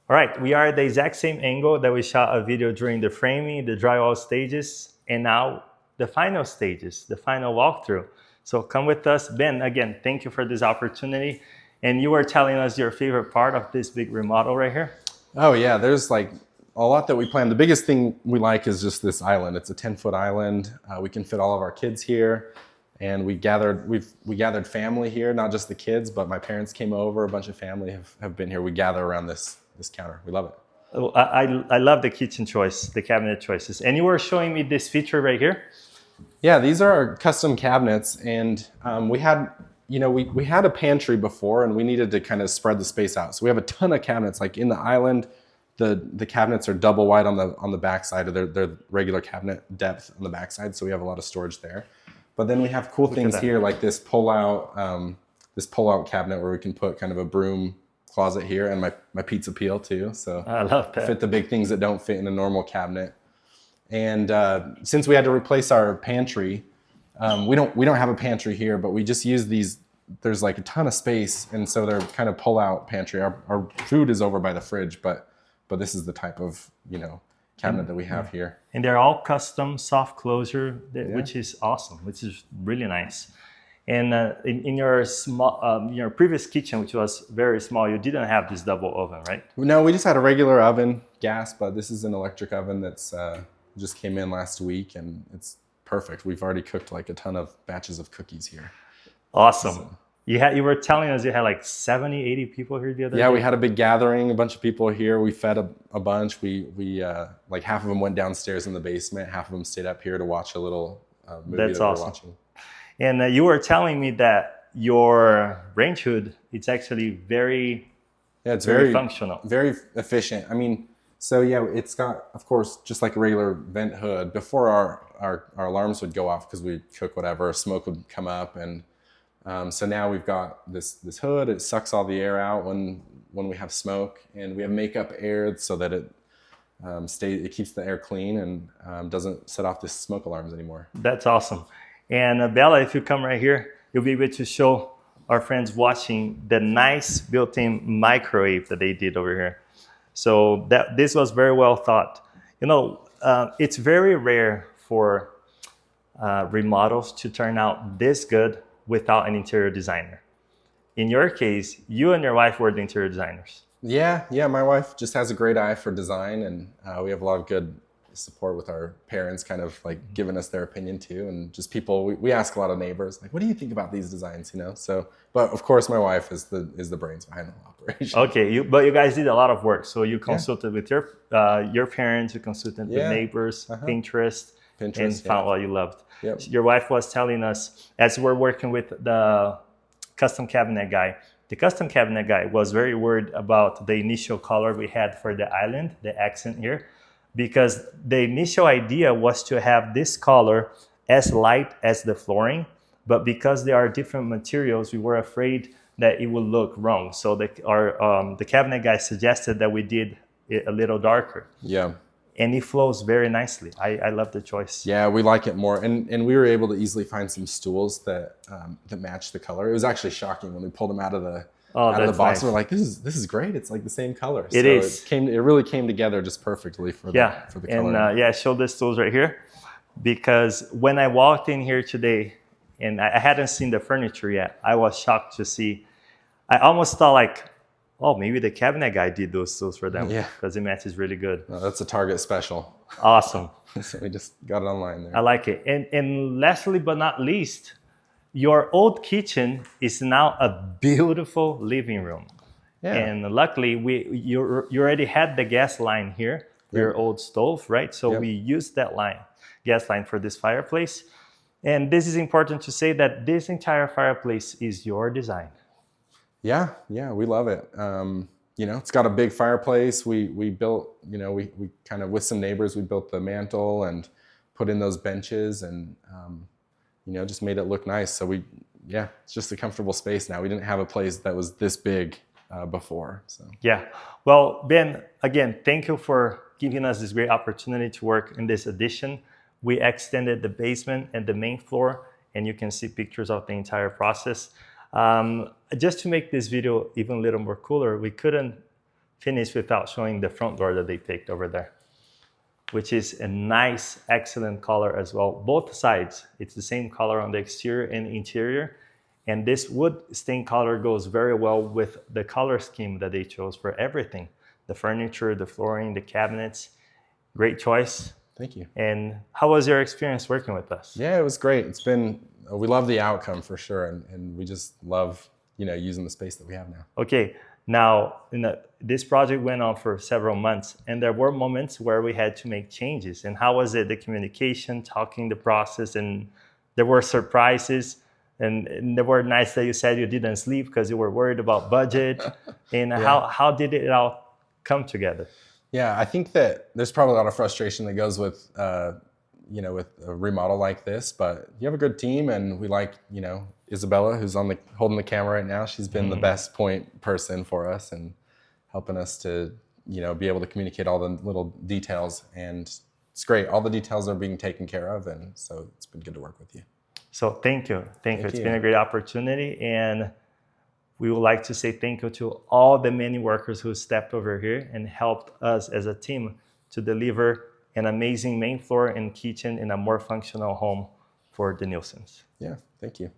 All right, we are at the exact same angle that we shot a video during the framing, the drywall stages, and now the final stages, the final walkthrough. So come with us. Ben, again, thank you for this opportunity. And you were telling us your favorite part of this big remodel right here. Oh yeah, there's like a lot that we planned. The biggest thing we like is just this island. It's a 10-foot island. We can fit all of our kids here. And we gathered family here, not just the kids, but my parents came over. A bunch of family have been here. We gather around this counter. We love it. I love the kitchen choice, the cabinet choices. And you were showing me this feature right here. Yeah, these are our custom cabinets, and we had a pantry before, and we needed to kind of spread the space out. So we have a ton of cabinets. Like in the island, the cabinets are double wide on the back side of their regular cabinet depth on the back side. So we have a lot of storage there. But then we have cool things here, like this pull-out cabinet where we can put kind of a broom closet here, and my pizza peel too. So I love that. Fit the big things that don't fit in a normal cabinet. And since we had to replace our pantry, we don't have a pantry here, but we just use these. There's like a ton of space, and so they're kind of pull-out pantry. Our food is over by the fridge, but this is the type of cabinet that we have here. And they're all custom soft closure, which is awesome, which is really nice. And in your your previous kitchen, which was very small, you didn't have this double oven, right? No, we just had a regular oven, gas, but this is an electric oven that's just came in last week, and it's perfect. We've already cooked like a ton of batches of cookies here. Awesome. So. You were telling us you had like 70, 80 people here the other day? Yeah, we had a big gathering, a bunch of people here. We fed a bunch. We like half of them went downstairs in the basement. Half of them stayed up here to watch a little movie That's that awesome. we're watching. And you were telling me that your range hood, it's actually very functional. Very efficient. I mean, so yeah, it's got, of course, just like a regular vent hood. Before our alarms would go off because we'd cook whatever, smoke would come up, and so now we've got this hood. It sucks all the air out when we have smoke, and we have makeup air so that it keeps the air clean and doesn't set off the smoke alarms anymore. That's awesome. And Bella, if you come right here, you'll be able to show our friends watching the nice built-in microwave that they did over here. So this was very well thought. It's very rare for remodels to turn out this good without an interior designer. In your case, you and your wife were the interior designers. Yeah, my wife just has a great eye for design, and we have a lot of good support with our parents, kind of like giving us their opinion too, and just people. We ask a lot of neighbors, like, what do you think about these designs? So, but of course, my wife is the brains behind the operation. Okay, but you guys did a lot of work. So you consulted with your parents, you consulted with neighbors, Pinterest, and found what you loved. Yep. Your wife was telling us, as we're working with the custom cabinet guy, the custom cabinet guy was very worried about the initial color we had for the island, the accent here, because the initial idea was to have this color as light as the flooring, but because there are different materials, we were afraid that it would look wrong. So the cabinet guy suggested that we did it a little darker. Yeah. And it flows very nicely. I love the choice. Yeah, we like it more, and we were able to easily find some stools that match the color. It was actually shocking when we pulled them out of the box. Nice. We're like, this is great. It's like the same color. It is. It really came together just perfectly for the color. And I showed the stools right here because when I walked in here today, and I hadn't seen the furniture yet, I was shocked to see. I almost thought like, oh, maybe the cabinet guy did those stools for them because it matches really good. That's a Target special. Awesome. So we just got it online there. I like it. And lastly but not least, your old kitchen is now a beautiful living room. Yeah. And luckily, you already had the gas line here, your old stove, right? So we used that gas line for this fireplace. And this is important to say that this entire fireplace is your design. Yeah, we love it. It's got a big fireplace. We built, we kind of with some neighbors, we built the mantle and put in those benches and, just made it look nice. So it's just a comfortable space now. We didn't have a place that was this big before. So yeah. Well, Ben, again, thank you for giving us this great opportunity to work in this addition. We extended the basement and the main floor, and you can see pictures of the entire process. Just to make this video even a little more cooler, we couldn't finish without showing the front door that they picked over there, which is a nice, excellent color as well. Both sides, it's the same color on the exterior and interior. And this wood stain color goes very well with the color scheme that they chose for everything. The furniture, the flooring, the cabinets. Great choice. Thank you. And how was your experience working with us? Yeah, it was great. We love the outcome for sure. And we just love, using the space that we have now. Okay, now this project went on for several months, and there were moments where we had to make changes. And how was it, the communication, talking the process, and there were surprises, and there were nights that you said you didn't sleep because you were worried about budget. And how did it all come together? Yeah, I think that there's probably a lot of frustration that goes with, with a remodel like this, but you have a good team, and we like, Isabella, who's holding the camera right now. She's been the best point person for us and helping us to, be able to communicate all the little details. And it's great. All the details are being taken care of, and so it's been good to work with you. So thank you. It's been a great opportunity, and we would like to say thank you to all the many workers who stepped over here and helped us as a team to deliver an amazing main floor and kitchen in a more functional home for the Nilsons. Yeah, thank you.